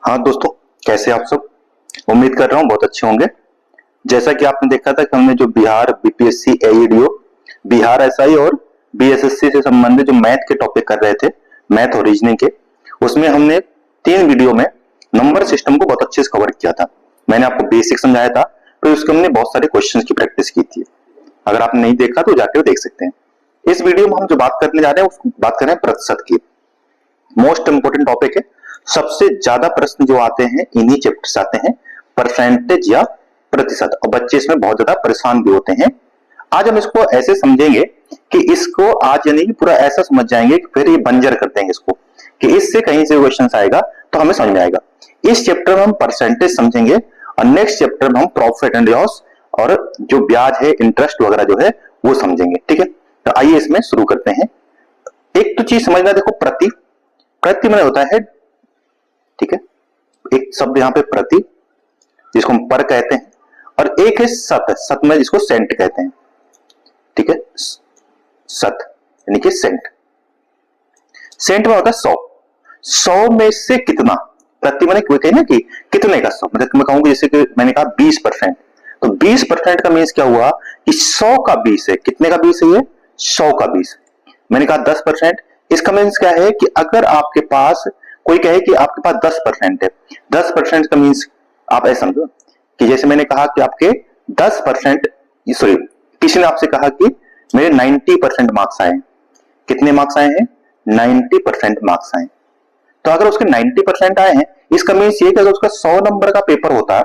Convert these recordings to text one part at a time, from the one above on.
हाँ दोस्तों, कैसे आप सब। उम्मीद कर रहा हूँ बहुत अच्छे होंगे। जैसा कि आपने देखा था कि हमने जो बिहार बीपीएससी एईडीओ, बिहार एसआई और बीएसएससी से संबंधित जो मैथ के टॉपिक कर रहे थे, मैथ और रीजनिंग के, उसमें हमने 3 वीडियो में नंबर सिस्टम को बहुत अच्छे से कवर किया था। मैंने आपको बेसिक समझाया था, तो उसके हमने बहुत सारे क्वेश्चन की प्रैक्टिस की थी। अगर आपने नहीं देखा तो जाकर देख सकते हैं। इस वीडियो में हम जो बात करने जा रहे हैं, बात कर रहे हैं प्रतिशत की। मोस्ट इंपोर्टेंट टॉपिक है। सबसे ज्यादा प्रश्न जो आते हैं इन्हीं चैप्टर से आते हैं, परसेंटेज या प्रतिशत, और बच्चे इसमें बहुत ज्यादा परेशान भी होते हैं। आज हम इसको ऐसे समझेंगे कि इसको आज यानी कि पूरा ऐसा समझ जाएंगे कि फिर ये बंजर कर देंगे इसको, कि इससे कहीं से क्वेश्चन आएगा तो हमें समझ में आएगा। इस चैप्टर में हम परसेंटेज समझेंगे और नेक्स्ट चैप्टर में हम प्रॉफिट एंड लॉस और जो ब्याज है, इंटरेस्ट वगैरह जो है वो समझेंगे। ठीक है, तो आइए इसमें शुरू करते हैं। एक तो चीज समझना, देखो प्रति में होता है, ठीक है, एक शब्द यहां पे प्रति जिसको हम पर कहते हैं, और एक है सत में जिसको सेंट कहते हैं। ठीक है, सत यानी कि सेंट में होता है 100 में से कितना। प्रति मैंने कोई कही ना कि कितने का 100, मतलब मैं कहूंगी जैसे कि मैंने कहा 20%, तो 20% का मीन्स क्या हुआ कि 100 का 20 है। कितने का 20 है ये? 100 का 20। मैंने कहा 10%, इसका मीन्स क्या है कि अगर आपके पास कोई कहे कि आपके पास 10% है, 10% का मीन्स आप ऐसा समझो कि जैसे मैंने कहा कि आपके 10%, सॉरी, किसी ने आपसे कहा कि मेरे 90% मार्क्स आए। कितने मार्क्स आए हैं? 90% मार्क्स आए। तो अगर उसके 90% आए हैं, इसका मीन्स ये कि अगर उसका 100 नंबर का पेपर होता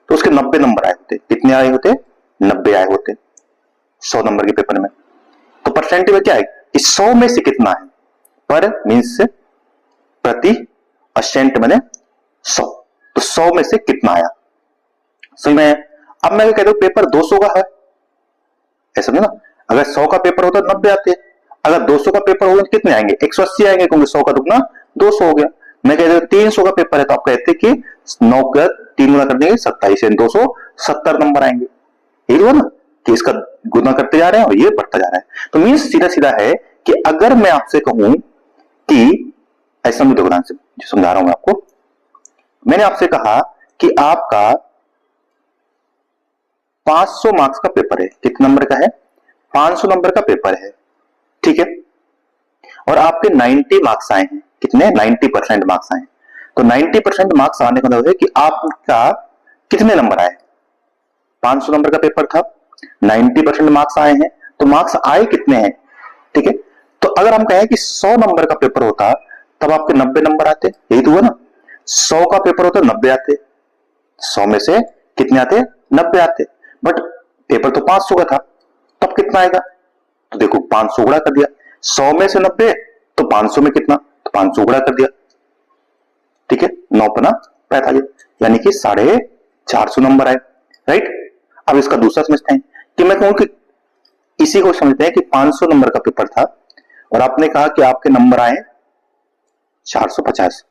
तो उसके 90 नंबर आए होते। कितने आए होते? 90 आए होते 100 नंबर के पेपर में। तो परसेंटेज में क्या है कि 100 में से कितना है। पर मीन्स प्रति, और सेंट मैंने 100, तो 100 में से कितना आया। सही में। अब मैं कहता हूं पेपर 200 का है, ऐसा ना, अगर 100 का पेपर होता तो 90 आते हैं, अगर 200 का पेपर होगा तो कितने आएंगे? 180 आएंगे, क्योंकि 100 का दुगना 200 हो गया। मैं कहता हूं 300 का पेपर है, तो आप कहते कि 9 का 3 गुना कर देंगे 27, 270 नंबर आएंगे। यही हुआ ना कि इसका गुना करते जा रहे हैं और ये बढ़ता जा रहा है। तो मीन्स सीधा सीधा है कि अगर मैं आपसे कहूं कि ऐसा मुझे ध्यान से जो समझा रहा हूं मैं आपको, मैंने आपसे कहा कि आपका 500 मार्क्स का पेपर है। कितने नंबर का है? 500 नंबर का पेपर है। ठीक है, और आपके 90 मार्क्स आए हैं। कितने? 90% मार्क्स आए। तो 90% मार्क्स आने का मतलब है कि आपका कितने नंबर आए? 500 नंबर का पेपर था, 90% मार्क्स आए हैं, तो मार्क्स आए कितने हैं? ठीक है, तो अगर हम कहें कि 100 नंबर का पेपर होता तब आपके 90 नंबर आते। यही तो हुआ ना, 100 का पेपर होता 90 आते, 100 में से कितने आते? 90 आते। बट पेपर तो 500 का था, तब कितना आएगा? तो देखो 500 गुणा कर दिया, 100 में से 90, तो 500 में कितना? तो 500 गुणा कर दिया। ठीक है, 9 पना 45, यानी कि 450 नंबर आए। राइट। अब इसका दूसरा समझते हैं कि मैं कहूं कि इसी को समझते हैं कि 500 नंबर का पेपर था और आपने कहा कि आपके नंबर आए 450,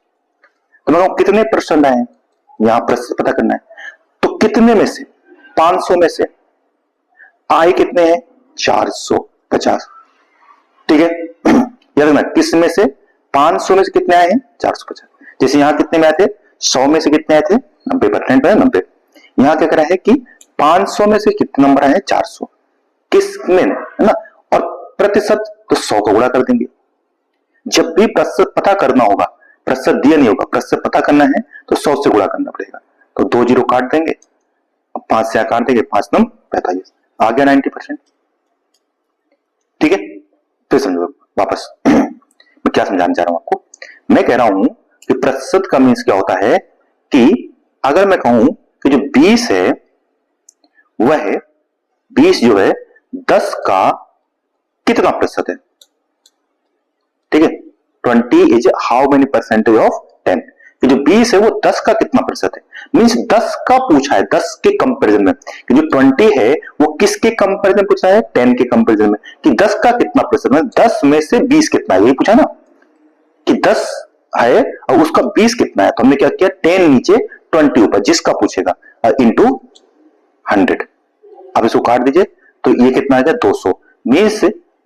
तो मैं कहूं कितने परसेंट आए? यहां प्रतिशत पता करना है। तो कितने में से? 500 में से आए कितने हैं? 450। ठीक है, याद रखना किस में से? 500 में से कितने आए हैं? 450। जैसे यहां कितने में आए थे? 100 में से कितने आए थे? 90% है 90। यहां क्या करा है कि 500 में से कितने नंबर आए हैं? 400। किस में, है ना। और प्रतिशत तो 100 को गुणा कर देंगे। जब भी प्रतिशत पता करना होगा, प्रतिशत दिया नहीं होगा, प्रतिशत पता करना है तो 100 से गुणा करना पड़ेगा। तो 2 जीरो काट देंगे, 5 से काट देंगे, 5 नम 45, आ गया 90%। ठीक है, फिर समझो वापस मैं क्या समझाना चाह रहा हूं आपको। मैं कह रहा हूं कि प्रतिशत का मीन्स क्या होता है कि अगर मैं कहूं कि जो 20 है वह 20 जो है 10 का कितना प्रतिशत है। ठीक है, 20 is how many percentage of 10, कि जो 20 है वो 10 का कितना प्रतिशत है। मीन्स 10 का पूछा है, 10 के कंपैरिजन में। कि जो 20 है वो किसके कंपैरिजन में पूछा है? 10 के कंपैरिजन में। कि 10 का कितना प्रतिशत है, 10 में से 20 कितना है, यही पूछा ना। कि 10 है और उसका 20 कितना है, तो हमने क्या किया? 10 नीचे 20 ऊपर, जिसका पूछेगा, इंटू 100। अब इसको काट दीजिए तो ये कितना आएगा? 200। मीन्स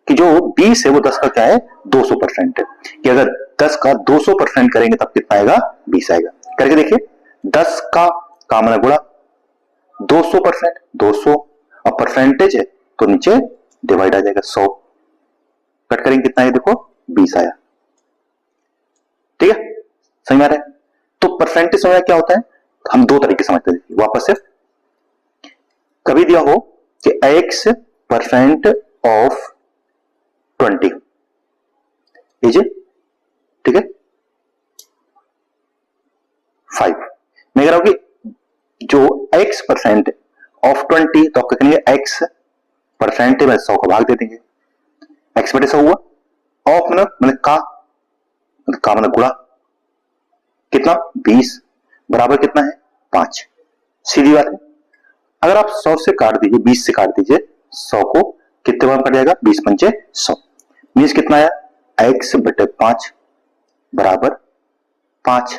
कि जो 20 है वो 10 का क्या है? 200% है। कि अगर 10 का 200% करेंगे तब कितना आएगा? 20 आएगा। करके देखिए, 10 का मतलब गुणा 200%, 200 और परसेंटेज है तो नीचे डिवाइड आ जाएगा 100। कट करेंगे कितना है, देखो 20 आया। ठीक है, समझ में आ रहा है? तो परसेंटेज समझ क्या होता है, हम दो तरीके समझते हैं वापस से। कभी दिया हो कि x% ऑफ 20 लीजिए, ठीक है 5। मैं कह रहा हूं कि जो x% ऑफ 20 तो आप क्या करेंगे, x परसेंट में 100 का भाग दे देंगे, x बटे 100 हुआ। ऑफ मतलब का मतलब गुणा कितना 20 बराबर कितना है 5। सीधी बात है। अगर आप 100 से काट दीजिए, 20 से काट दीजिए 100 को, कितने बार कट जाएगा, 20 पंचे 100। मीन्स कितना आया, x बटे 5 बराबर 5।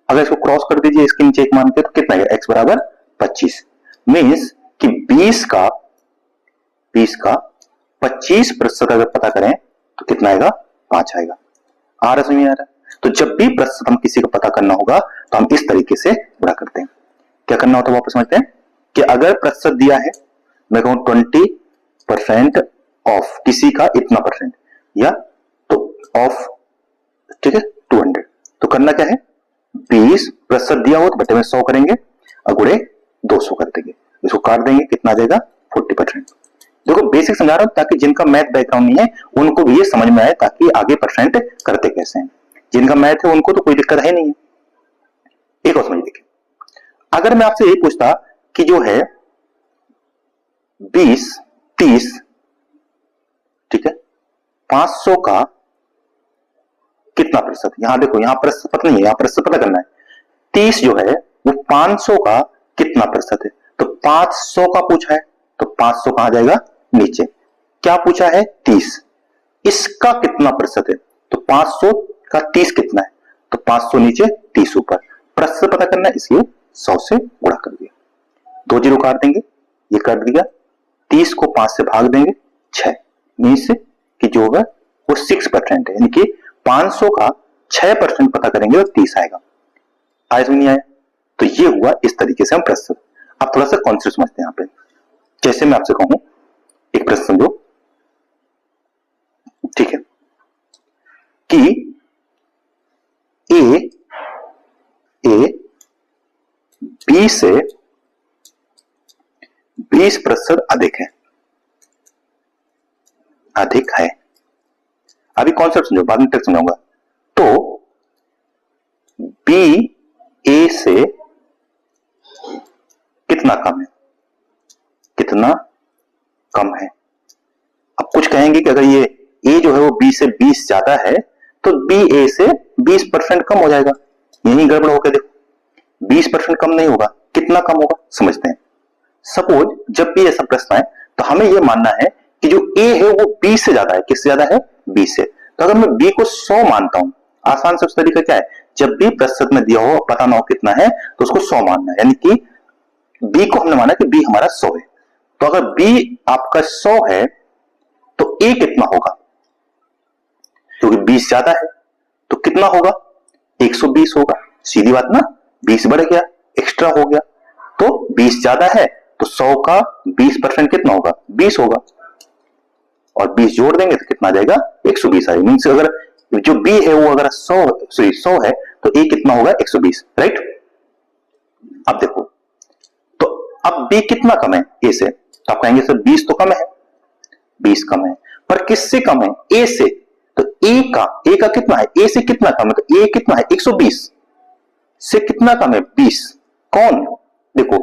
अगर इसको क्रॉस कर दीजिए इसके नीचे एक मान के, तो कितना आएगा, x बराबर 25। मीन्स कि 20 का 25% अगर पता करें तो कितना आएगा, 5 आएगा। आ रहा, समझ में आ रहा है? तो जब भी प्रतिशत हम किसी का पता करना होगा तो हम इस तरीके से गुणा करते हैं। क्या करना होता है वापस समझते हैं कि अगर प्रतिशत दिया है, मैं कहूं 20% ऑफ किसी का इतना परसेंट, या तो ऑफ, ठीक है 200, तो करना क्या है, 20% दिया हो तो बटे में 100 करेंगे और गुणे 200 कर देंगे, इसको काट देंगे, कितना आ जाएगा 40%। देखो बेसिक समझा रहा हूं ताकि जिनका मैथ बैकग्राउंड नहीं है उनको भी ये समझ में आए, ताकि आगे परसेंट करते कैसे हैं। जिनका मैथ है उनको तो कोई दिक्कत है नहीं है। एक और समझ देखिए, अगर मैं आपसे यही पूछता कि जो है 20, 30, ठीक है 500 का कितना प्रतिशत, यहां देखो यहां प्रतिशत पता नहीं है, यहां प्रतिशत पता करना है। 30 जो है वो 500 का कितना प्रतिशत है, तो 500 का पूछा है तो 500 कहां जाएगा, नीचे। क्या पूछा है 30, इसका कितना प्रतिशत है, तो 500 का 30 कितना है, तो 500 नीचे 30 ऊपर। प्रतिशत पता करना है इसलिए 100 से गुणा कर दिया, 2 जीरो काट देंगे, ये कर दिया। 30 को 5 से भाग देंगे 6, मीन्स कि जो होगा वो 6% है, यानी कि 500 का 6% पता करेंगे तो 30 आएगा। आया समझ नहीं आया? तो ये हुआ, इस तरीके से हम प्रतिशत। अब थोड़ा सा कॉन्सेप्ट समझते हैं यहां पे। जैसे मैं आपसे कहूं, एक प्रश्न समझो, ठीक है, कि ए बी से 20% अधिक है। अभी कॉन्सेप्ट समझो, बाद में टेक्स्ट समझाऊंगा। तो बी ए से कितना कम है, कितना कम है। अब कुछ कहेंगे कि अगर ये ए जो है वो बी से 20 ज्यादा है तो बी ए से 20% कम हो जाएगा। यही गड़बड़ हो गया, देखो 20% कम नहीं होगा, कितना कम होगा समझते हैं। सपोज जब भी ऐसा प्रश्न आए तो हमें यह मानना है कि जो ए है वो 20 से ज्यादा है, किससे ज्यादा है, 20 से। तो अगर मैं बी को 100 मानता हूं, आसान से तरीका क्या है, जब भी प्रतिशत में दिया हो पता ना हो कितना है तो उसको 100 मानना है, यानी कि बी को हमने माना कि बी हमारा 100 है। तो अगर बी आपका 100 है तो ए कितना होगा, क्योंकि 20 ज्यादा है तो कितना होगा, 120 होगा। सीधी बात ना, 20 बढ़ गया, एक्स्ट्रा हो गया, तो 20 ज्यादा है तो 100 का 20% कितना होगा, 20 होगा, और 20 जोड़ देंगे तो कितना आ जाएगा, 120 आएगा। मीन्स अगर जो बी है वो अगर 100 है तो ए कितना होगा, 120, राइट। अब देखो, तो अब बी कितना कम है ए से, तो आप कहेंगे सर 20 तो कम है, 20 कम है, पर किससे कम है, ए से। तो ए का कितना है, ए से कितना कम है, तो ए कितना है, 120 से कितना कम है, 20। कौन, देखो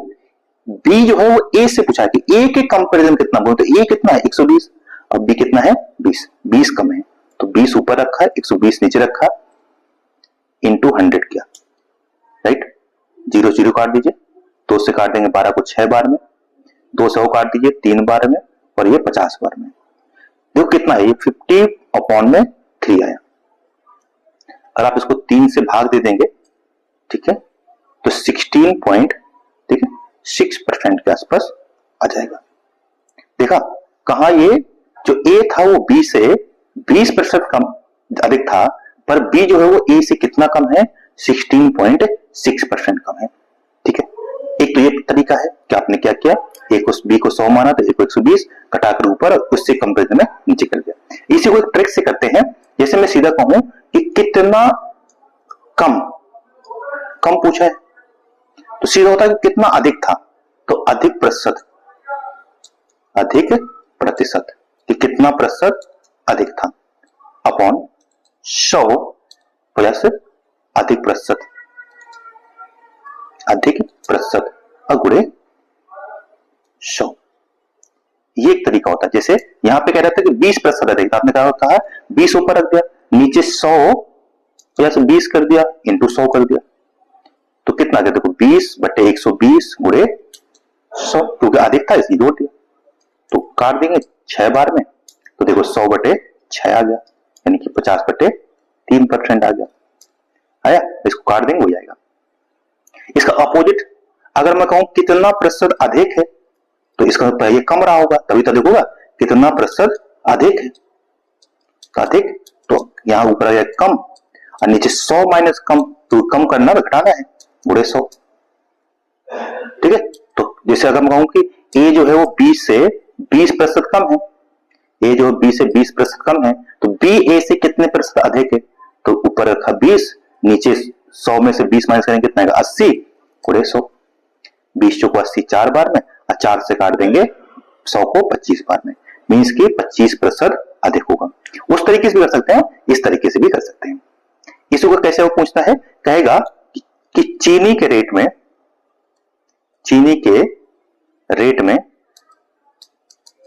बी जो है वो ए से पूछा है कि ए के कंपैरिजन कितना बोलो, तो ए कितना है 120, अब बी कितना है 20, 20 कम है तो 20 ऊपर रखा है, 120 नीचे रखा, इंटू 100 किया, राइट। 0 0 काट दीजिए, 2 से काट देंगे 12 को 6 बार में, 2 से काट दीजिए 3 बार में, और ये 50 बार में। देखो कितना है, ये 50/3 आया। अगर आप इसको 3 से भाग दे देंगे, ठीक है, तो 16.6% के आसपास आ जाएगा। देखा कहा, ये जो ए था वो बी से 20% कम अधिक था, पर बी जो है वो ए से कितना कम है, 16.6% कम है। ठीक है, एक तो ये तरीका है कि आपने क्या किया, ए को बी को 100 माना तो ए को 120 घटाकर ऊपर उससे कंपेरिजन में नीचे कर दिया। इसी को एक ट्रिक से करते हैं, जैसे मैं सीधा कहूं कि कितना कम कम पूछा है तो सीधा होता है कि कितना अधिक था, तो अधिक प्रतिशत कि कितना प्रतिशत अधिक था अपॉन 100 प्लस अधिक प्रतिशत अगुणे 100। ये एक तरीका होता है। जैसे यहां पे कह रहा था कि 20% अधिक था, आपने कहा 20 ऊपर रख दिया, नीचे 100 प्लस 20 कर दिया इंटू 100 कर दिया, तो कितना आ गया देखो 20/120 गुणे 100, क्योंकि अधिक था इसलिए जोड़ दिया, तो काट देंगे 6 बार में, तो देखो 100/6 आ गया, यानी कि 50/3% आ गया। आया, इसको काट देंगे हो जाएगा। इसका अपोजिट अगर मैं कहूं कितना प्रतिशत अधिक है, तो इसका मतलब ये कम रहा होगा, तभी तो देखोगा कितना प्रतिशत अधिक है, तो अधिक, तो यहां ऊपर आ गया कम और नीचे 100 माइनस कम, तो कम करना है घटाना है, गुणे 100। ठीक है, तो जैसे अगर मैं कहूं कि ए जो है वो 20 से 20% कम है, ए जो 20 से 20% कम है, तो बी ए से कितने प्रतिशत अधिक है, तो ऊपर रखा 20, नीचे 100 में से 20 माइनस करेंगे कितना आएगा 80 गुणे 100, 20 को 80 4 बार में और 4 से काट देंगे 100 को 25 बार में, मीन्स की 25% अधिक होगा। उस तरीके से भी कर सकते हैं, इस तरीके से भी कर सकते हैं। इसको कैसे वो पूछता है, कहेगा कि चीनी के रेट में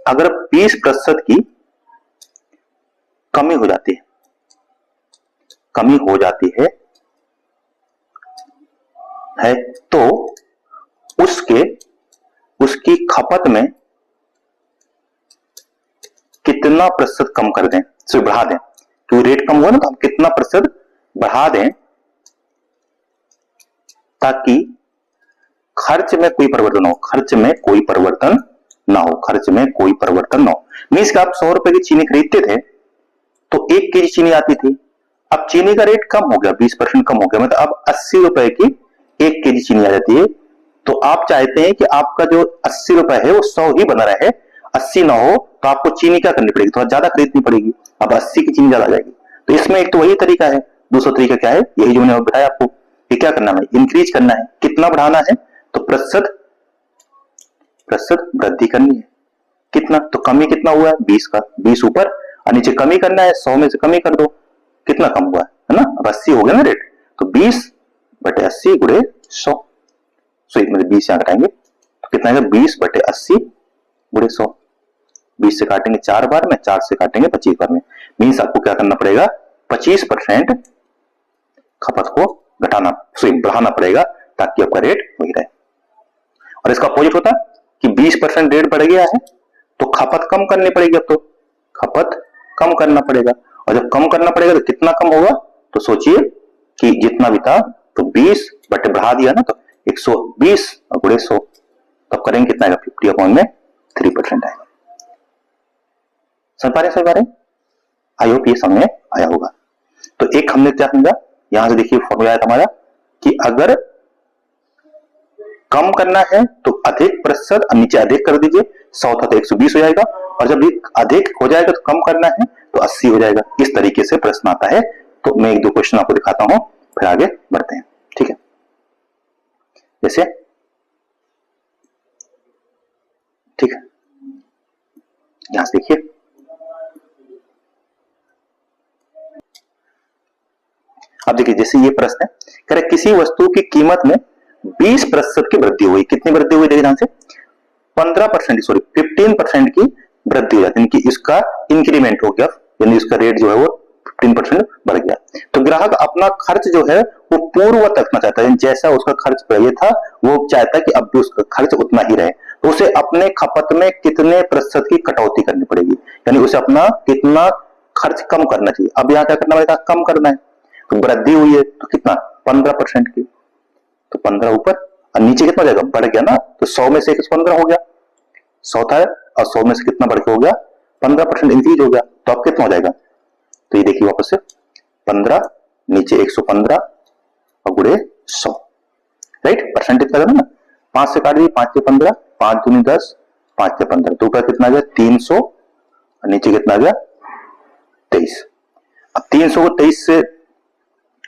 अगर 20% की कमी हो जाती है तो उसकी खपत में कितना प्रतिशत कम कर दें, सिर्फ बढ़ा दें, क्योंकि रेट कम हुआ ना, तो हम कितना प्रतिशत बढ़ा दें ताकि खर्च में कोई परिवर्तन ना हो। मीन्स कि आप 100 रुपए की चीनी खरीदते थे तो 1 केजी चीनी आती थी, अब चीनी का रेट कम हो गया, 20% कम हो गया, मतलब अब 80 रुपए की 1 केजी चीनी आ जाती है, तो आप चाहते हैं कि आपका जो 80 रुपए है वो 100 ही बना रहे, 80 ना हो, तो आपको चीनी क्या करनी पड़ेगी, थोड़ा ज्यादा खरीदनी पड़ेगी, अब 80 की चीनी ज्यादा आ जाएगी। तो इसमें एक तो वही तरीका है, दूसरा तरीका क्या है, यही जो मैंने बताया आपको, कि क्या करना है, इंक्रीज करना है, कितना बढ़ाना है, तो प्रतिशत वृद्धि करनी है, कितना, तो कमी कितना हुआ है 20 का, 20 ऊपर और नीचे कमी करना है, 100 में से कमी कर दो, कितना कम हुआ है ना, अब 80 हो गया ना रेट, तो 20/80 गुणे 100, मतलब 20 यहां घटाएंगे तो कितना आएगा 20/80 गुणे 100, 20 से काटेंगे 4 बार में, 4 से काटेंगे 25 बार में, मीन्स आपको क्या करना पड़ेगा 25% खपत को बढ़ाना पड़ेगा ताकि आपका रेट वही रहे। और इसका अपोजिट होता कि 20% रेट बढ़ गया है तो खपत कम करनी पड़ेगी, अब तो खपत कम करना पड़ेगा, और जब कम करना पड़ेगा तो कितना कम होगा, तो सोचिए कि जितना भी था तो 20 बटे बढ़ा दिया ना, तो 120 गुणे 100, तब करेंगे कितना आएगा 50/3% आएगा। समझ पा रहे आई होप ये समझ में आया होगा। तो एक हमने क्या समझा, यहां से देखिए फॉर्मूला आया हमारा कि अगर कम करना है तो अधिक प्रतिशत, नीचे अधिक कर दीजिए, 100 था तो 120 हो जाएगा, और जब अधिक हो जाएगा तो कम करना है तो 80 हो जाएगा। इस तरीके से प्रश्न आता है। तो मैं 1-2 क्वेश्चन आपको दिखाता हूं, फिर आगे बढ़ते हैं। ठीक है, जैसे ठीक है, यहां से देखिए, अब देखिए जैसे ये प्रश्न है, कह रहे किसी वस्तु की कीमत में 20% की वृद्धि हुई, कितनी वृद्धि हुई देखिए ध्यान से, 15% की वृद्धि हो जाती है, कि इसका इंक्रीमेंट हो गया, यानी इसका रेट जो है वो 15% बढ़ गया। तो ग्राहक अपना खर्च जो है वो पूर्ववत रखना चाहता है, जैसा उसका खर्च पहले था वो चाहता है कि अब भी उसका खर्च उतना ही रहे, तो उसे अपने खपत में कितने प्रतिशत की कटौती करनी पड़ेगी, यानी उसे अपना कितना खर्च कम करना चाहिए। अब यहाँ क्या करना पड़ेगा, कम करना है, तो वृद्धि हुई है तो कितना 15% की, तो 15 ऊपर और नीचे कितना जाएगा, बढ़ गया ना, तो 100 में से 115 हो गया, 100 था और 100 में से कितना बढ़ के हो गया 15% इंक्रीज हो गया, तो अब कितना हो जाएगा, तो ये देखिए वापस से 15 नीचे 115 और गुड़े 100, राइट। परसेंटेज का ना 5 से काट दिए, 5 से 15, 5 दूनी 10, 5 से 15, तो ऊपर कितना आ गया 300 और नीचे कितना आ गया 23। अब 300 को 23 से,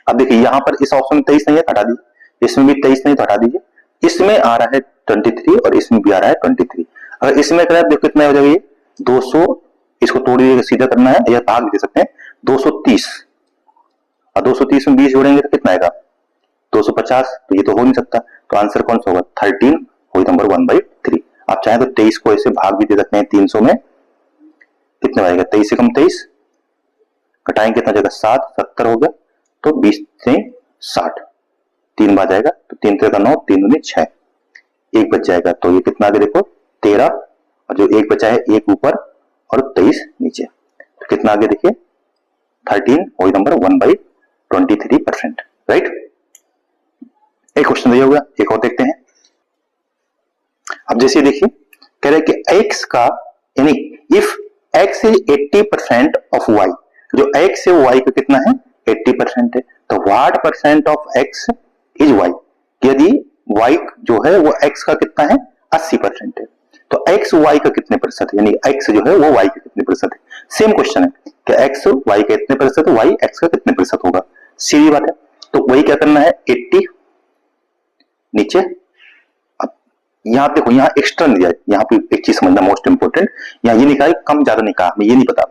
अब देखिए यहां पर इस ऑप्शन में 23 नहीं है, हटा दीजिए, इसमें भी 23 नहीं तो हटा दीजिए, इसमें आ रहा है 23 और इसमें भी आ रहा है 23। अगर इसमें करें देखो कितना हो जाएगा ये 200, इसको तोड़ दीजिए, सीधा करना है या भाग दे सकते हैं 230, और 230 में 20 जोड़ेंगे तो कितना आएगा 250, तो ये तो हो नहीं सकता, तो आंसर कौन सा होगा 13 होल नंबर 1/3। आप चाहें तो 23 को ऐसे भाग भी दे सकते हैं 300 में, कितने आएगा 23 से कम 23, घटाएंगे कितना जाएगा 7, 70 हो गया, तो 20 से 60, 3 बार जाएगा, तो 3 3 9, 3 दूनी 6, एक बच जाएगा, तो ये कितना आगे देखो 13, और जो एक बचा है एक ऊपर और 23 नीचे, तो कितना आगे देखिए 13 होल नंबर 1/23%, राइट। एक क्वेश्चन दिया हुआ, एक और देखते हैं। अब जैसे देखिए कह रहे कि x का, यानी if x is 80% of y, जो x है वो y का कितना है 80% है, तो what percent of x is y, यदि y जो है वो x का कितना है 80% है, तो x y का कितने प्रतिशत है, यानी x जो है वो y का कितने प्रतिशत है। सेम क्वेश्चन है कि x y का कितने प्रतिशत है, y x का कितने प्रतिशत होगा, सीधी बात है। तो वही क्या करना है 80 नीचे, अब यहां देखो यहाँ एक्स्ट्रा नहीं दिया, यहाँ पे एक चीज समझना मोस्ट इंपोर्टेंट, यहाँ ये नहीं कहा कम ज्यादा नहीं कहा, हमें ये नहीं पता,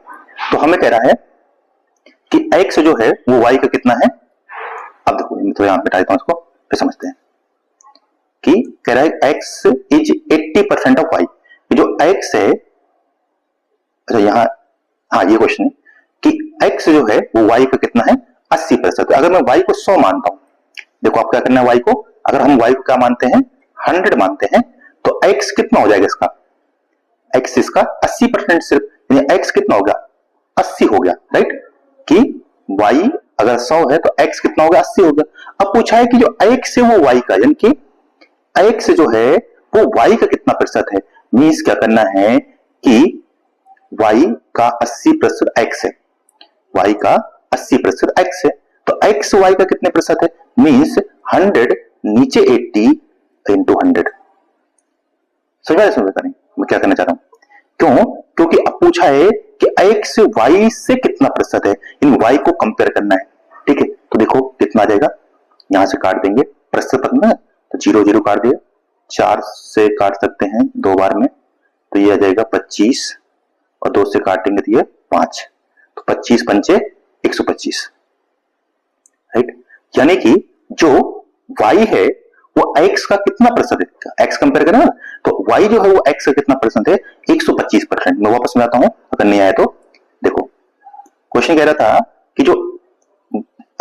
तो हमें कह रहा है कि x जो है वो y का कितना है। अब देखो मैं तो यहां पे देता हूं इसको, फिर समझते हैं कि कह रहा है x इज 80% ऑफ y, जो x है, अच्छा यहाँ, हाँ ये क्वेश्चन है कि x जो है वो y का कितना है 80%। अगर मैं y को 100 मानता हूं, देखो आप क्या करना है y को, अगर हम y को क्या मानते हैं 100 मानते हैं, तो x कितना हो जाएगा इसका, x इसका 80% सिर्फ, यानी x कितना हो गया 80 हो गया, राइट, कि y अगर 100 है तो x कितना हो गया 80 हो गया। अब पूछा है कि जो x है वो y का, यानी कि x जो है वो y का कितना प्रतिशत है, मीन्स क्या करना है कि y का 80% x है, y का 80% x है, तो x y का कितने प्रतिशत है, मीन्स 100 नीचे 80 इंटू 100। समझ नहीं मैं क्या करना चाह रहा हूं, क्यों, क्योंकि अब पूछा है कि x y से कितना प्रतिशत है, इन y को कंपेयर करना है, ठीक है। तो देखो कितना आ जाएगा, यहां से काट देंगे प्रतिशत तक में, तो 0 0 काट दिया, 4 से काट सकते हैं 2 बार में, तो ये आ जाएगा 25, और 2 से काटेंगे तो ये 5, तो 25 पंचे 125, राइट। यानी कि जो y है वो x का कितना प्रतिशत है, x कंपेयर करें ना, तो y जो है वो x का कितना प्रतिशत है 125%। मैं वापस में आता हूं, अगर नहीं आया तो देखो, क्वेश्चन कह रहा था कि जो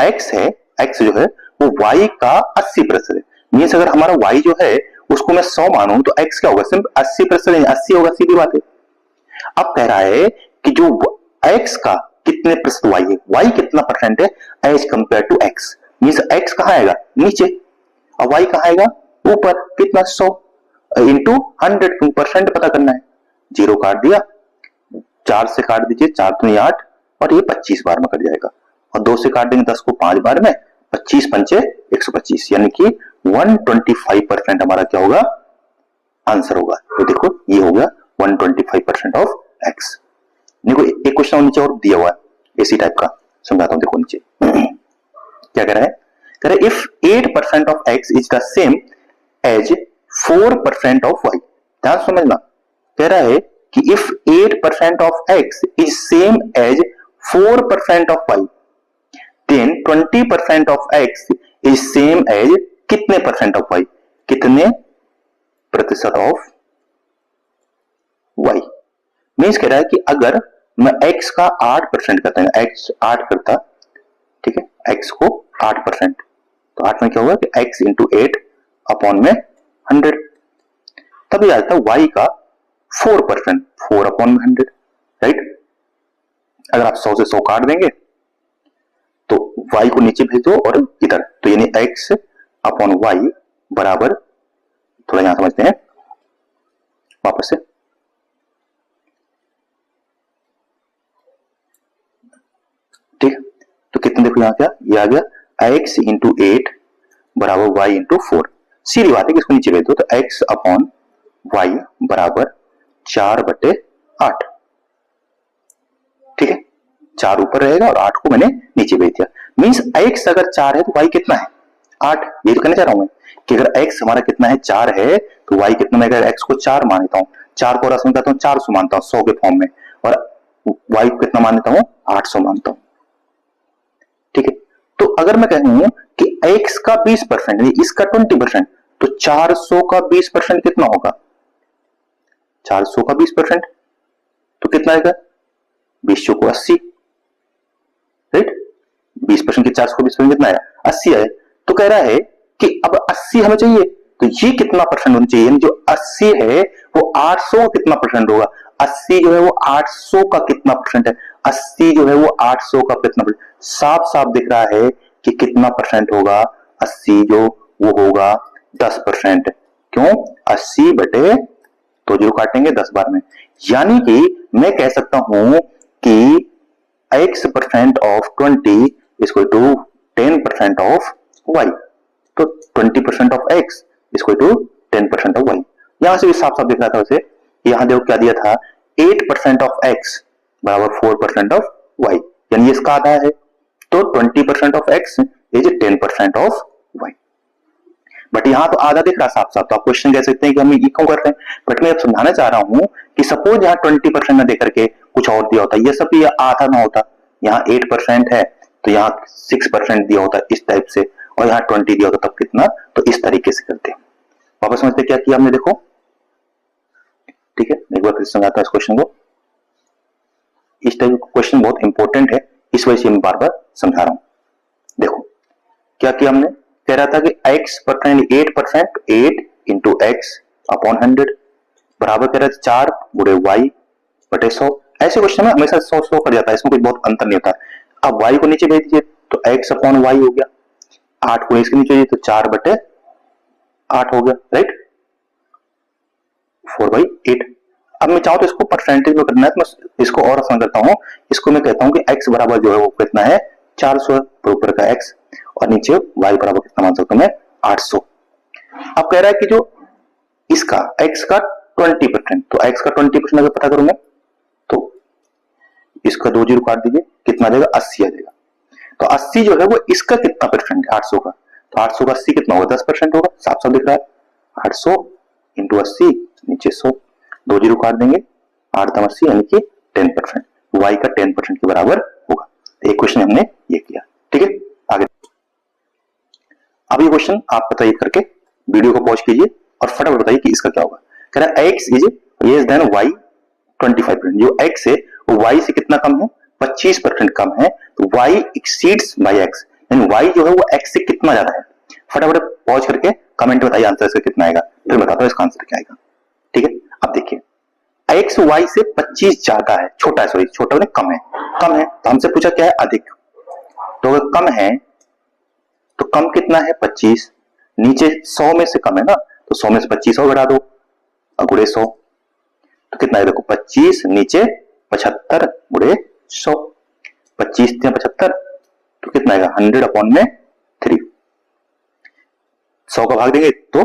x है, x जो है वो y का 80% है, मीन्स अगर हमारा y जो है उसको मैं 100 मानूं तो x क्या होगा, सिर्फ 80%, 80 होगा, सीधी बात है। अब कह रहा है कि जो x का कितने प्रतिशत y है, y कितना परसेंट है as compare to x, means x कहां आएगा नीचे, और y कहां आएगा ऊपर, कितना 100 इंटू 100, परसेंट पता करना है, 0 काट दिया, 4 से काट दीजिए, 4 दूनी 8, और ये 25 बार में कट जाएगा, और 2 से काट देंगे 10 को 5 बार में, 25 पंचे 125, यानी कि 125% हमारा क्या होगा आंसर होगा। तो देखो ये हो गया 125% ऑफ x। देखो एक क्वेश्चन नीचे और दिया हुआ है इसी टाइप का, समझाता हूं, देखो नीचे क्या कह रहा है, कह रहा है if 8% of x is the same as 4% of y, ध्यान समझना, कह रहा है कि if 8% of x is same as 4% of y, then 20% of x is same as कितने परसेंट ऑफ y, कितने प्रतिशत ऑफ y, मीन्स कह रहा है कि अगर मैं x का 8% करता है, x 8 करता, ठीक है, x को 8%, तो 8 में क्या होगा कि x इंटू 8 अपॉन में 100, तभी आता y का 4%, 4 अपॉन में 100, राइट। अगर आप 100 से 100 काट देंगे तो y को नीचे भेज दो और इधर, तो यानी x अपॉन y बराबर, थोड़ा यहां समझते हैं वापस से, ठीक, तो कितने देखो यहां क्या, ये आ गया x इंटू 8 बराबर y इंटू 4। सीधी बात है कि इसको नीचे भेज दो तो x अपॉन y बराबर 4/8। ठीक है, 4 ऊपर रहेगा और 8 को मैंने नीचे भेज दिया। मींस x अगर 4 है तो y कितना है 8। ये तो कहना चाह रहा हूं मैं कि अगर x हमारा कितना है 4 है तो y कितना, मैं अगर x को 4 मान लेता हूं, 4 को रस में करता हूं 400 मानता हूं 100 के फॉर्म में, और y को कितना मान लेता हूं 800 मानता हूं। ठीक है, तो अगर मैं कहूं कि x का 20% इसका 20%, तो 400 का 20% कितना होगा 400 का 20% तो कितना आएगा 20 को 80। राइट, 20% के 400 का 20% कितना आया 80 आया। तो कह रहा है कि अब 80 हमें चाहिए तो ये कितना परसेंट होना चाहिए, जो 80 है वो 800 का कितना परसेंट होगा, 80 जो है वो 800 का कितना परसेंट है, 80 जो है वो 800 का कितना परसेंट, साफ साफ दिख रहा है कि कितना परसेंट होगा 80 जो वो होगा 10%। क्यों 80 बटे तो जीरो काटेंगे 10 बार में, यानी कि मैं कह सकता हूं कि x% of 20 equal to 10% of y। तो 20% of x equal to 10% of y। यहां से भी साफ साफ दिख रहा था वैसे, यहां देखो क्या दिया था 8% ऑफ x बराबर 4% ऑफ y, यानी इसका आधा है। तो 20% of x is 10% of y। But यहां तो आधा दिख रहा साफ साफ, तो आप क्वेश्चन कह सकते हैं कि हम ये क्यों कर रहे हैं, बट मैं अब समझाना चाह रहा हूं कि सपोज यहां 20% न देकर के कुछ और दिया होता, ये सब भी आधा ना होता, यहां 8% है तो यहां 6% दिया होता इस टाइप से, और यहां 20 दिया होता तब कितना, तो इस तरीके से करते हैं। वापस समझते क्या किया हमने, देखो ठीक है, एक बार फिर समझाता है इस क्वेश्चन को। इस टाइप का क्वेश्चन बहुत इंपॉर्टेंट है, इस वजह से मैं बार बार समझा रहा हूं। देखो क्या किया हमने, कह रहा था कि x% 8%, 8 इंटू एक्स अपॉन 100 बराबर कह रहा था 4 गुणे y बटे 100। ऐसे क्वेश्चन में हमेशा 100 कर जाता है, इसमें कुछ बहुत अंतर नहीं होता। अब y को नीचे भेज दीजिए तो x अपॉन y हो गया, 8 को इसके नीचे तो 4/8 हो गया, राइट 4/8। अब मैं चाहूं तो इसको परसेंटेज में करना है तो मैं इसको और आसान करता हूं, इसको मैं कहता हूं कि x बराबर जो है वो कितना है 400, ऊपर का x और नीचे y बराबर कितना मान सकता हूं मैं 800। अब कह रहा है कि जो इसका x का 20%, तो x का 20% अगर पता करूं मैं तो इसका 2 जीरो काट दीजिए, कितना आ जाएगा 80 आ जाएगा। तो 80 जो है वो इसका कितना परसेंट है 800 का, तो 800 का 80 कितना होगा 10% होगा, साफ साफ दिख रहा है 800 इंटू 80 नीचे 100, 2 जीरो काट देंगे 8 दम 80 यानी कि 10%, y का 10% के बराबर होगा। एक क्वेश्चन हमने ये किया, ठीक है। आगे अब ये क्वेश्चन आप बताइए करके, वीडियो को पॉज कीजिए और फटाफट बताइए कि इसका क्या होगा। कह रहा है x is less than y 25%, जो x है वो y से कितना कम है 25% कम है, तो y एक्सीड्स बाय x, यानी y जो है वो x से कितना ज्यादा है। फटाफट पॉज करके कमेंट बताइए आंसर इसका कितना आएगा, फिर बताता हूं इसका आंसर क्या आएगा, ठीक है। अब देखिए x y से 25 ज्यादा है, छोटा है, सॉरी छोटा नहीं कम है, कम है तो हमसे पूछा क्या है अधिक, तो अगर कम है तो कम कितना है 25, नीचे 100 में से कम है ना, तो 100 में से 25 और घटा दो गुणे 100, तो कितना है देखो 25 नीचे 75 गुणे 100, 25 75 तो कितना आएगा 100/3, 100 का भाग देंगे तो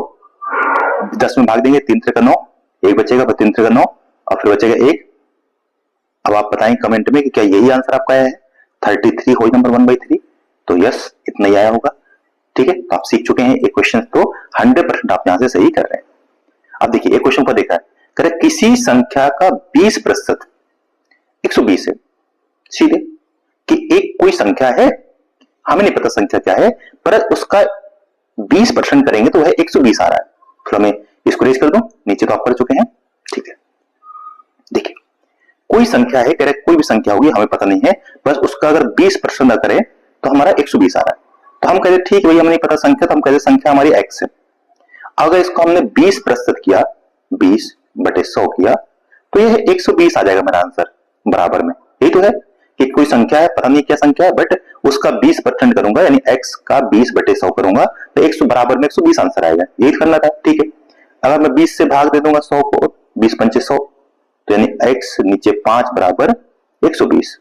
10 में भाग देंगे, 3 3 का 9, एक बचेगा, फिर 3 3 का 9 और फिर बचेगा 1। अब आप बताएं कमेंट में कि क्या यही आंसर आपका है 33 होल नंबर 1/3, तो यस इतना ही आया होगा, ठीक है। तो आप सीख चुके हैं एक क्वेश्चन तो 100% आप यहां से सही कर रहे हैं। अब देखिए एक क्वेश्चन को देखा है, कह रहे किसी संख्या का 20% 120 है, सीधे कि एक कोई संख्या है, हमें नहीं पता संख्या क्या है, पर उसका 20% करेंगे तो वह 120 आ रहा है। फिर हमें इसको रेज कर दो, नीचे तो आप कर चुके हैं, ठीक है। देखिए कोई संख्या है, कह रहे कोई भी संख्या होगी हमें पता नहीं है, बस उसका अगर 20% करें तो हमारा 120 आ रहा है। तो हम कहते ठीक है भाई हमें नहीं पता संख्या, तो हम कहते संख्या हमारी x है। अगर इसको हमने 20% किया, 20/100 किया, तो यह 120 आ जाएगा मेरा आंसर बराबर में। यही तो है कि कोई संख्या है, पता नहीं क्या संख्या है, बट उसका 20% करूंगा यानी x का 20/100 करूंगा तो 100 बराबर में 120 आंसर आएगा, यही करना था, ठीक है। अगर मैं 20 से भाग दे दूंगा 100 को, 20 पंचे 100, तो यानी x नीचे 5 बराबर 120,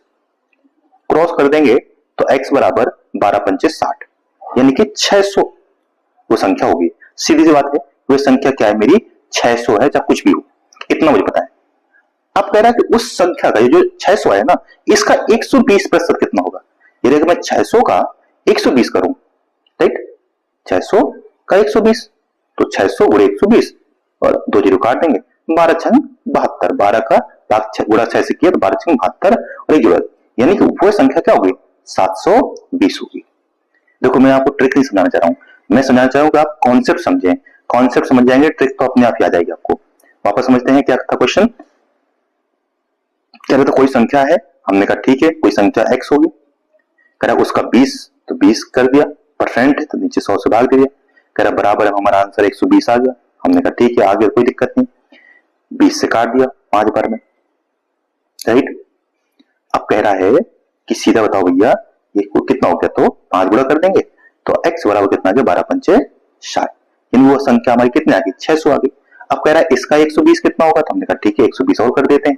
क्रॉस कर देंगे तो x बराबर 12 पंचे 60 यानी कि 600, वो संख्या होगी। सीधी सी बात है, वो संख्या क्या है मेरी 600 है, चाहे कुछ भी हो, इतना मुझे पता है। अब कह रहा है कि उस संख्या का ये जो 600 है ना, इसका 120% कितना होगा। ये देखो, मैं 600 का 120 करूं, राइट, 600 का 120, तो 600 गुणे 120 और 2 जीरो काट देंगे, 12 छंग 72, 12 का गुणा 6 से किया तो 12 छंग 72 और एक जोड़ा, यानी कि वो संख्या क्या होगी 720 होगी। देखो, मैं आपको ट्रिक नहीं समझाना चाह रहा हूं, मैं समझाना चाह रहा हूं कि आप कॉन्सेप्ट समझें। कॉन्सेप्ट समझ जाएंगे, ट्रिक तो अपने आप ही आ जाएगी आपको। वापस समझते हैं क्या था क्वेश्चन। कह रहे तो कोई संख्या है, हमने कहा ठीक है, कोई संख्या x होगी। कह रहा उसका 20 तो 20 कर दिया, परसेंट है तो नीचे 100 से भाग दिया। कह रहा बराबर है, हमारा आंसर 120 आ गया। हमने कहा ठीक है, आगे कोई दिक्कत नहीं, 20 से काट दिया 5 बार में, राइट। अब कह रहा है कि सीधा बताओ भैया ये कितना हो गया, तो 5 गुणा कर देंगे तो x बराबर कितना आ गया 12 पंचे 60, यानी वो संख्या हमारी कितनी आ गई 600 आ गई। अब कह रहा है इसका 120 कितना होगा, तो हमने कहा ठीक है 120 और कर देते हैं,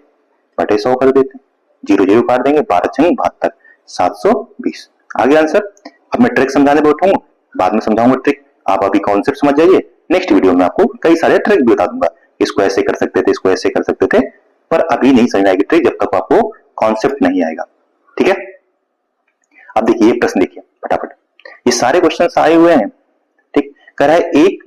बटे 100 कर देते हैं, जीरो जीरो काट देंगे, 12 छंग 72, 720 आ गया आंसर। अब मैं ट्रिक समझाने बैठूंगा, बाद में समझाऊंगा ट्रिक, आप अभी कॉन्सेप्ट समझ जाइए। नेक्स्ट वीडियो में आपको कई सारे ट्रिक भी बता दूंगा, इसको ऐसे कर सकते थे, इसको ऐसे कर सकते थे, पर अभी नहीं समझ आएगी ट्रिक जब तक आपको कॉन्सेप्ट नहीं आएगा, ठीक है। अब देखिए ये प्रश्न देखिए फटाफट, ये सारे क्वेश्चन आए हुए हैं, ठीक। कह रहा है एक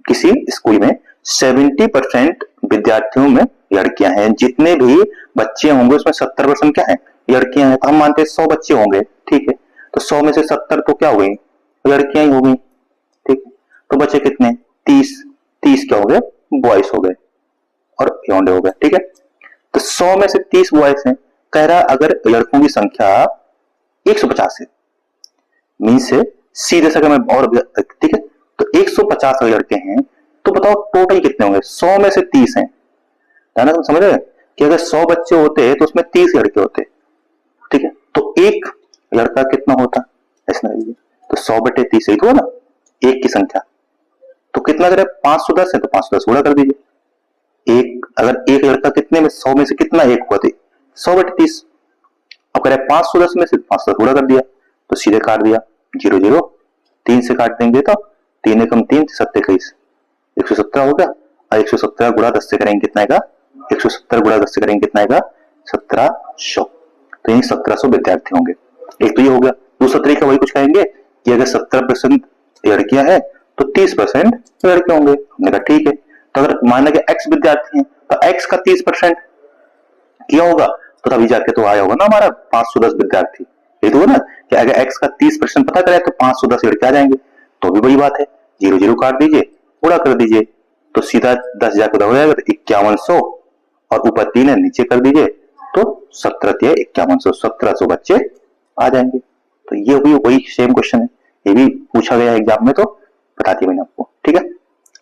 किसी स्कूल में 70% विद्यार्थियों में लड़कियां हैं, जितने भी बच्चे होंगे उसमें 70% क्या है लड़कियां हैं, तो हम मानते हैं 100 बच्चे होंगे, ठीक है, तो 100 में से 70 तो क्या हो गई लड़कियां ही हो गई, ठीक। तो बच्चे कितने 30, 30 क्या हो गए बॉयज हो गए और लौंडे हो गए, ठीक है। तो 100 में से 30 बॉयज हैं। कह रहा अगर लड़कों की संख्या 150 है, मीन से सीधे से मैं और, ठीक है, तो 150 अगर लड़के हैं तो बताओ टोटल कितने होंगे, 100 में से 30 हैं, है ना। तुम समझ रहे कि अगर 100 बच्चे होते तो उसमें 30 लड़के होते, ठीक है, तो एक लड़का कितना होता ऐसा नहीं, तो 100 बटे 30 ही तो ना एक की संख्या, तो कितना करे 510 है तो 510 गुणा कर दीजिए। एक अगर एक लड़का कितने में 100 में से कितना एक हुआ, 100 बटे 30। अब करे 510 में से 510 गुणा कर दिया तो सीधे काट दिया, जीरो जीरो 3 से काट देंगे तो 3 एकम 3 7 21 117 हो गया, और 117 गुणा 10 से करेंगे कितना आएगा, 170 गुणा 10 से करेंगे कितना आएगा 1700, तो यही 1700 विद्यार्थी होंगे। एक तो ये हो गया। दूसरा तरीका वही कुछ कहेंगे कि अगर 70% लड़कियां हैं तो 30% लड़के होंगे। हमने कहा ठीक है, तो अगर माना कि x विद्यार्थी हैं तो x का 30% क्या होगा, तो तभी जाके तो आया होगा ना हमारा 510 विद्यार्थी। ये तो ना कि अगर x का 30% पता करें तो 510 लड़के आ जाएंगे, तो भी वही बात है, जीरो जीरो काट दीजिए, गुणा कर दीजिए, तो सीधा 10 जाकर हो जाएगा तो 5100 और ऊपर 3 है नीचे कर दीजिए तो 17 5100, 1700 बच्चे आ जाएंगे। तो ये भी वही सेम क्वेश्चन है, ये भी पूछा गया एग्जाम में, तो बता दिया मैंने आपको, ठीक है।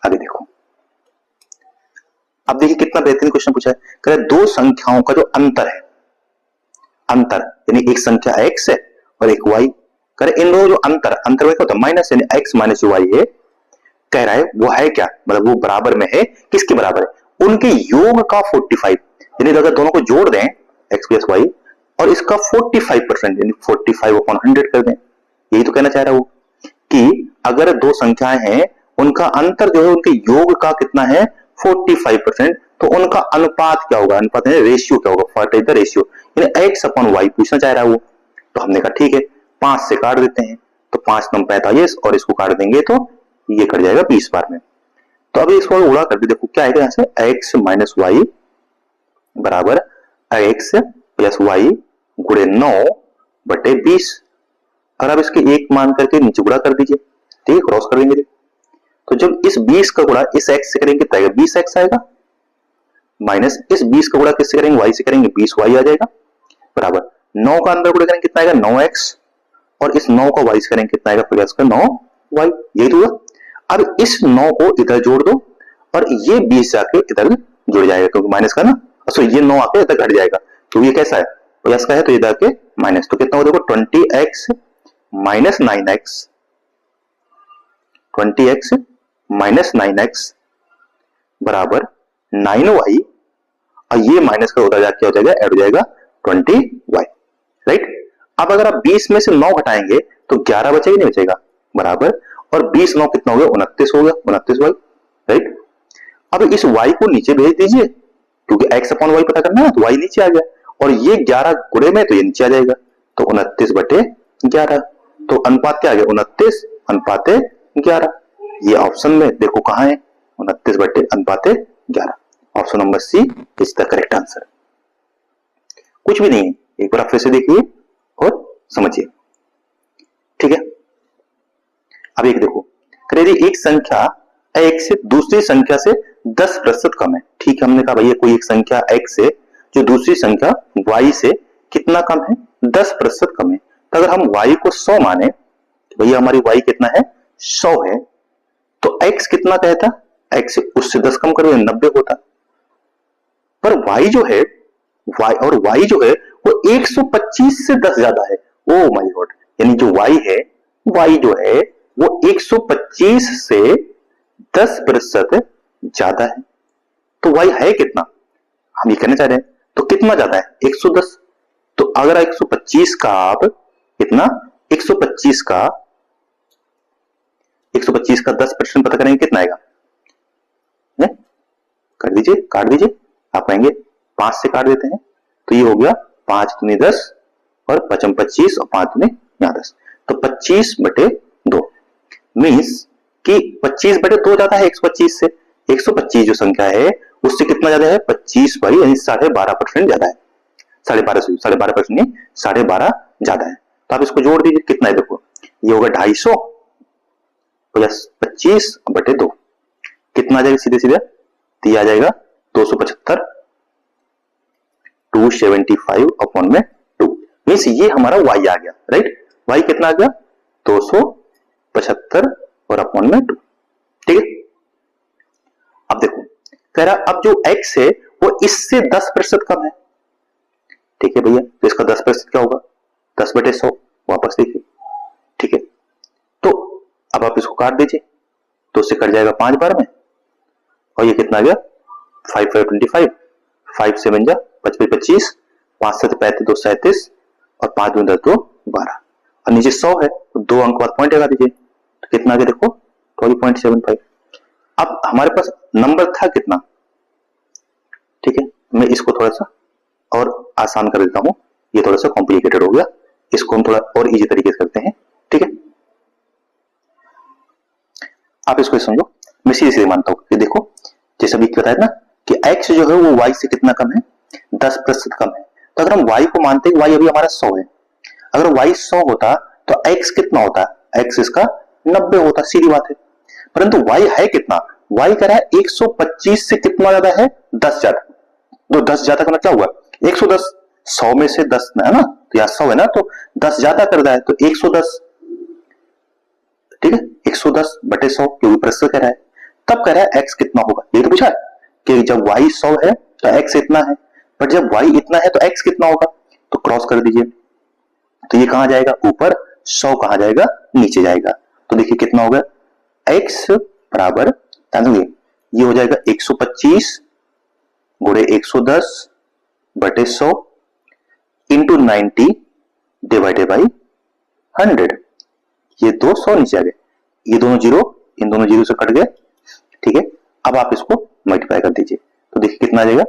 आगे देखो, अब देखिए कितना बेहतरीन क्वेश्चन पूछा है। कह रहा है दो संख्याओं का जो अंतर है, अंतर यानी एक संख्या x है और एक y, कह रहे इन दोनों जो अंतर अंतर क्या होता है माइनस, यानी x माइनस y है। कह रहा है वो है क्या, मतलब वो बराबर में है, किसके बराबर है, उनके योग का 45, यानी अगर दोनों को जोड़ दें x प्लस y और इसका 45% यानी 45/100 कर दें। यही तो कहना चाह रहा हूं कि अगर दो संख्याएं हैं उनका अंतर जो है उनके योग का कितना है 45%, तो उनका अनुपात क्या होगा, अनुपात यानी रेशियो क्या होगा, व्हाट इज द रेशियो, यानी x/y पूछना चाह रहा है वो। तो हमने कहा ठीक है 5 से काट देते हैं, तो 5 9 45 और इसको काट देंगे तो ये कट जाएगा 20 बार में। तो अभी इसको उड़ा कर दे, देखो क्या आएगा यहाँ से x माइनस वाई बराबर x प्लस वाई गुणे 9 बटे 20, और अब इसके एक मान करके नीचे गुणा कर दीजिए, ठीक है, क्रॉस कर देंगे। तो जब इस 20 का गुणा इस x से करेंगे कितना आएगा 20x आएगा, माइनस इस 20 का गुणा किससे करेंगे y से करेंगे 20y आ जाएगा, बराबर 9 का अंदर गुणा करेंगे कितना आएगा 9x, और इस 9 का y से करेंगे कितना आएगा प्लस का 9y, यही तो हुआ। अब इस 9 को इधर जोड़ दो और ये 20 जाके इधर जुड़ जाएगा, क्योंकि माइनस का ना, सो ये 9 आके इधर घट जाएगा, क्योंकि ये कैसा है प्लस का है तो ये इधर के माइनस, तो कितना हो देखो 20x minus 9x, 20x minus 9x बराबर 9y, और ये माइनस का उधर जाके हो जाएगा ऐड हो जाएगा 20y, राइट। अब अगर आप 20 में से 9 घटाएंगे तो 11 बचेगा नहीं बचेगा, बराबर, और 20 9 कितना हो गया, 29 हो गया, 29 वाई, राइट। अब इस y को नीचे भेज दीजिए, क्योंकि x अपॉन वाई पता करना है, तो y नीचे आ गया, और ये 11 गुणे में, तो ये नीचे आ जाएगा, तो 29/11, तो अनुपात क्या आ गया, 29:11। ये ऑप्शन में देखो कहां है, 29/11। Option number C is the correct answer. कुछ भी नहीं है, एक बार फिर से देखिए और समझिए, ठीक है। अब एक देखो, यदि एक संख्या x से दूसरी संख्या से 10% कम है, ठीक है, हमने कहा भैया कोई एक संख्या x से जो दूसरी संख्या y से कितना कम है, 10% कम है। तो अगर हम y को 100 माने, तो भैया हमारी y कितना है, 100 है, तो x कितना कहता, x उससे 10 कम करो 90 होता। पर y जो है, y जो है वो 125 से 10 ज्यादा है। ओ माय गॉड, यानी जो y है, y जो है वो 125 से 10% ज्यादा है। तो y है कितना, हम ये कहना चाह रहे हैं, तो कितना ज्यादा है, 110। तो अगर 125 का आप कितना, 125 का 10% पता करेंगे कितना आएगा, कर दीजिए, काट दीजिए, आप कहेंगे 5 से काट देते हैं, तो ये हो गया 5 दूनी 10 और 5 25 और 5 दूनी 10, तो 25/2 मीन्स कि 25/2 ज्यादा है 125 से। 125 जो संख्या है उससे कितना ज्यादा है, 25 बाई, यानी 12.5% ज्यादा है, 12.5% नहीं, 12.5 ज्यादा है। तो आप इसको जोड़ दीजिए, कितना है देखो, ये होगा 250 प्लस 25/2, कितना आ जाएगा, सीधे सीधे तो ये आ जाएगा 275, 275/2 मीन्स ये हमारा y आ गया, राइट। y कितना आ गया, 275 और अपॉन में 2, ठीक है। अब देखो कह रहा, अब जो x है वो इससे 10% कम है, ठीक है भैया, तो इसका 10% क्या होगा, 10/100, वापस देखिए, ठीक है। तो अब आप इसको काट दीजिए, तो उससे कट जाएगा 5 बार में, और ये कितना आ गया, 5 5 25, 5 7 जा 25 25, 5 7 35 2 37 और 5 2 10 2 12, और नीचे 100 है, तो 2 अंक बाद पॉइंट लगा दीजिए, तो कितना आ गया देखो, 20.75। अब हमारे पास नंबर था कितना, ठीक है, मैं इसको थोड़ा सा और आसान कर देता हूं, ये थोड़ा सा कॉम्प्लिकेटेड हो गया, इसको हम थोड़ा और इजी तरीके से करते हैं, ठीक है। आप इसको समझो, मैं सीधे सीधे मानता हूं कि देखो, जैसे अभी बताया ना कि x जो है वो y से कितना कम है, 10% कम है। तो अगर हम y को मानते हैं, y अभी हमारा 100 है, अगर y 100 होता तो x कितना होता, x इसका 90 होता, सीधी बात है। परंतु y है कितना, y कह रहा है 125 से कितना ज्यादा है, 10 ज्यादा। तो 10 ज्यादा का मतलब हुआ 110, 100 में से 10 है ना, तो यहाँ 100 है ना, तो 10 ज्यादा कर रहा है, तो 110, ठीक है, 110/100, क्योंकि प्रश्न कह रहा है। तब कह रहा है x कितना होगा, ये तो पूछा है कि जब y 100 है तो x इतना है, पर जब y इतना है तो x कितना होगा, तो क्रॉस कर दीजिए, तो ये कहां जाएगा, ऊपर, 100 कहां जाएगा, नीचे जाएगा। तो देखिए कितना होगा, x बराबर, ये हो जाएगा 125 गुणे 110/100 इंटू 90 डिवाइडेड बाई 100, ये 200 नीचे आ गए, ये दोनों जीरो, इन दोनों जीरो से कट गए, ठीक है। अब आप इसको मल्टीप्लाई कर दीजिए, तो देखिए कितना आ जाएगा,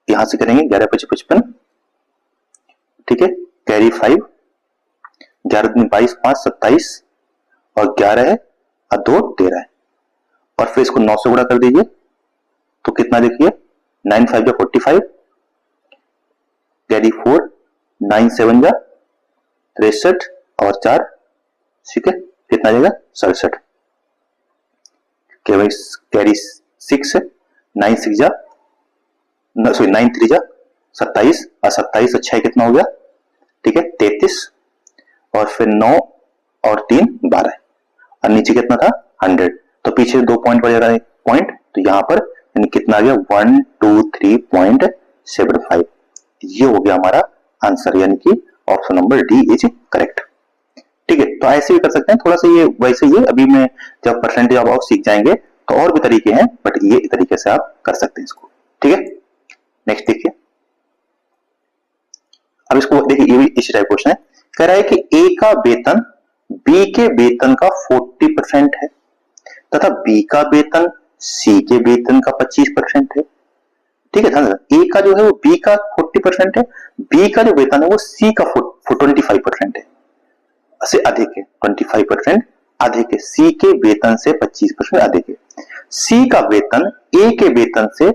यहां से करेंगे 11 5 55, ठीक है, कैरी 5, 11 दूनी 22 5 27 और 11 है और 2 13 है, और फिर इसको 9 से गुणा कर दीजिए, तो कितना देखिए, 9 5 जा 45, कैरी 4, 9 7 जा 63 और 4, ठीक है, कितना आ जाएगा 67, कैरी 6 है, 9 6 जा, सॉरी 9 3 जा 27 और 27 अच्छा कितना हो गया, ठीक है 33, और फिर 9 और 3 12, और नीचे कितना था 100, तो पीछे 2 पॉइंट बढ़ जाएगा, पॉइंट, तो यहां पर यानी कितना आ गया 123.75, ये हो गया हमारा आंसर, यानी कि option number D is correct, ठीक है। तो ऐसे भी कर सकते हैं, थोड़ा सा ये वैसे ही, अभी में जब परसेंटेज ऑफ सीख जाएंगे तो और भी तरीके हैं, बट ये तरीके से आप कर सकते हैं इसको, ठीक है। नेक्स्ट देखिए, अब इसको देखिए, ये भी इसी टाइप क्वेश्चन है, कह रहा है कि ए का वेतन बी के वेतन का 40% है तथा बी का वेतन सी के वेतन का 25% है। ठीक है, ध्यान रखना, ए का जो है वो बी का 40% है, बी का जो वेतन है वो सी का 25% है, से अधिक है, 25% अधिक है, सी के वेतन से 25% अधिक है। सी का वेतन ए के वेतन से